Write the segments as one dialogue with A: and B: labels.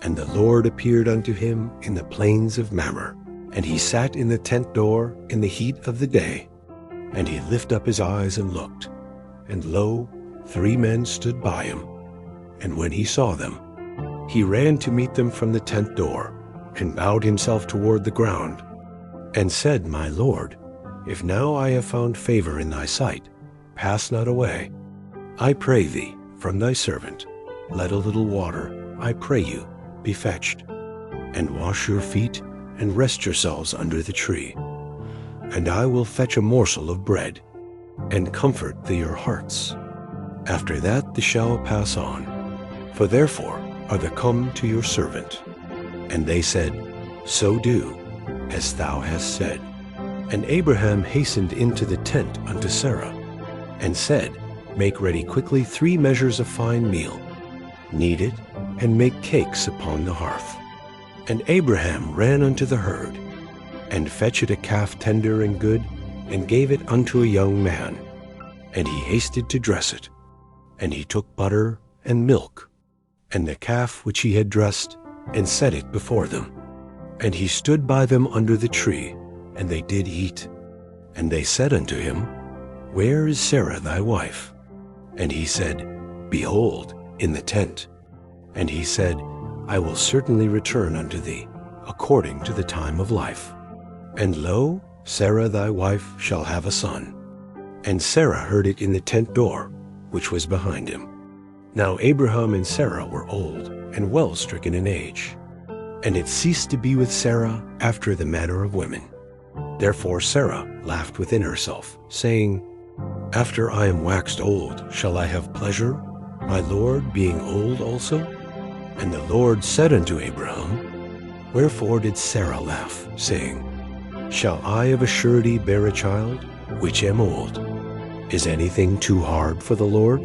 A: And the Lord appeared unto him in the plains of Mamre. And he sat in the tent door in the heat of the day. And he lifted up his eyes and looked. And lo, 3 men stood by him. And when he saw them, he ran to meet them from the tent door, and bowed himself toward the ground, and said, My Lord, if now I have found favor in thy sight, pass not away. I pray thee, from thy servant, let a little water, I pray you, be fetched, and wash your feet, and rest yourselves under the tree. And I will fetch a morsel of bread, and comfort your hearts. After that they shall pass on. For therefore are they come to your servant. And they said, So do, as thou hast said. And Abraham hastened into the tent unto Sarah, and said, Make ready quickly 3 measures of fine meal, knead it, and make cakes upon the hearth. And Abraham ran unto the herd, and fetched a calf tender and good, and gave it unto a young man. And he hasted to dress it. And he took butter and milk, and the calf which he had dressed, and set it before them. And he stood by them under the tree, and they did eat. And they said unto him, Where is Sarah thy wife? And he said, Behold, in the tent. And he said, I will certainly return unto thee, according to the time of life. And lo, Sarah thy wife shall have a son. And Sarah heard it in the tent door, which was behind him. Now Abraham and Sarah were old, and well stricken in age. And it ceased to be with Sarah after the manner of women. Therefore Sarah laughed within herself, saying, After I am waxed old, shall I have pleasure, my Lord being old also? And the Lord said unto Abraham, Wherefore did Sarah laugh, saying, Shall I of a surety bear a child, which am old? Is anything too hard for the Lord?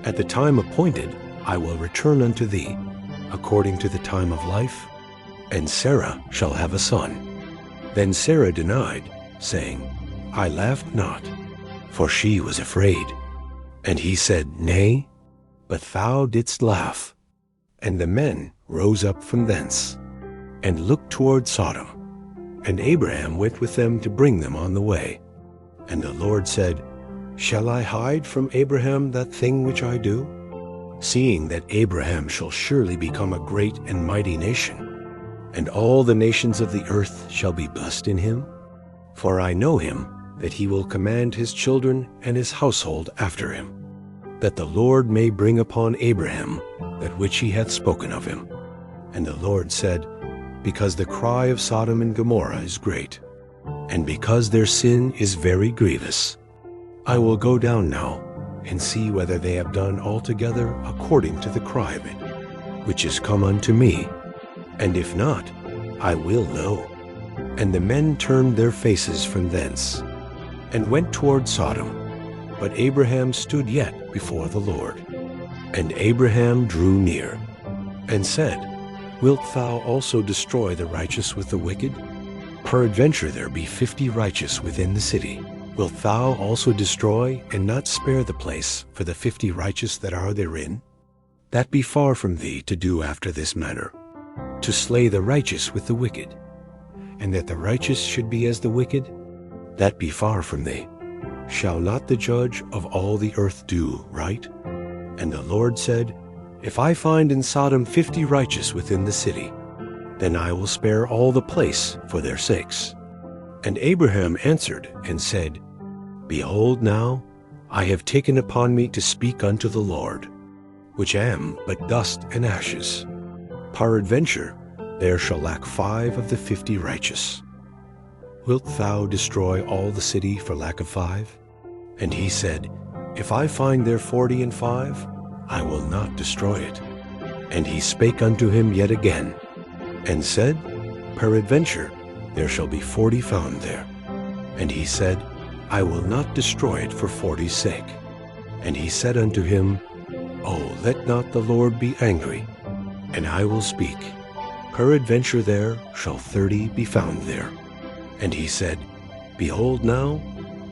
A: At the time appointed I will return unto thee, according to the time of life, and Sarah shall have a son. Then Sarah denied, saying, I laughed not, for she was afraid. And he said, Nay, but thou didst laugh. And the men rose up from thence, and looked toward Sodom. And Abraham went with them to bring them on the way. And the Lord said, Shall I hide from Abraham that thing which I do? Seeing that Abraham shall surely become a great and mighty nation, and all the nations of the earth shall be blessed in him. For I know him, that he will command his children and his household after him, that the Lord may bring upon Abraham that which he hath spoken of him. And the Lord said, Because the cry of Sodom and Gomorrah is great, and because their sin is very grievous, I will go down now, and see whether they have done altogether according to the cry of it, which is come unto me. And if not, I will know. And the men turned their faces from thence, and went toward Sodom. But Abraham stood yet before the Lord. And Abraham drew near, and said, Wilt thou also destroy the righteous with the wicked? Peradventure there be 50 righteous within the city. Wilt thou also destroy, and not spare the place for the 50 righteous that are therein? That be far from thee to do after this manner, to slay the righteous with the wicked, and that the righteous should be as the wicked? That be far from thee. Shall not the judge of all the earth do right? And the Lord said, If I find in Sodom 50 righteous within the city, then I will spare all the place for their sakes. And Abraham answered and said, Behold now, I have taken upon me to speak unto the Lord, which am but dust and ashes. Peradventure there shall lack 5 of the 50 righteous. Wilt thou destroy all the city for lack of 5? And he said, If I find there 40 and 5, I will not destroy it. And he spake unto him yet again, and said, Peradventure there shall be 40 found there. And he said, I will not destroy it for 40's sake. And he said unto him, Oh, let not the Lord be angry, and I will speak. Peradventure there shall 30 be found there. And he said, Behold now,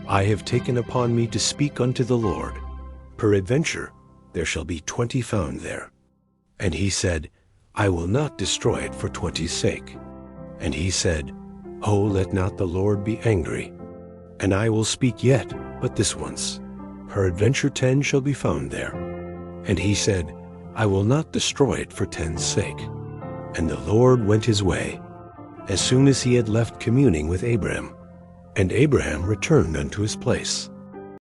A: I have taken upon me to speak unto the Lord. Peradventure there shall be 20 found there. And he said, I will not destroy it for 20's sake. And he said, Oh, let not the Lord be angry. And I will speak yet but this once. Peradventure 10 shall be found there. And he said, I will not destroy it for 10's sake. And the Lord went his way, as soon as he had left communing with Abraham. And Abraham returned unto his place.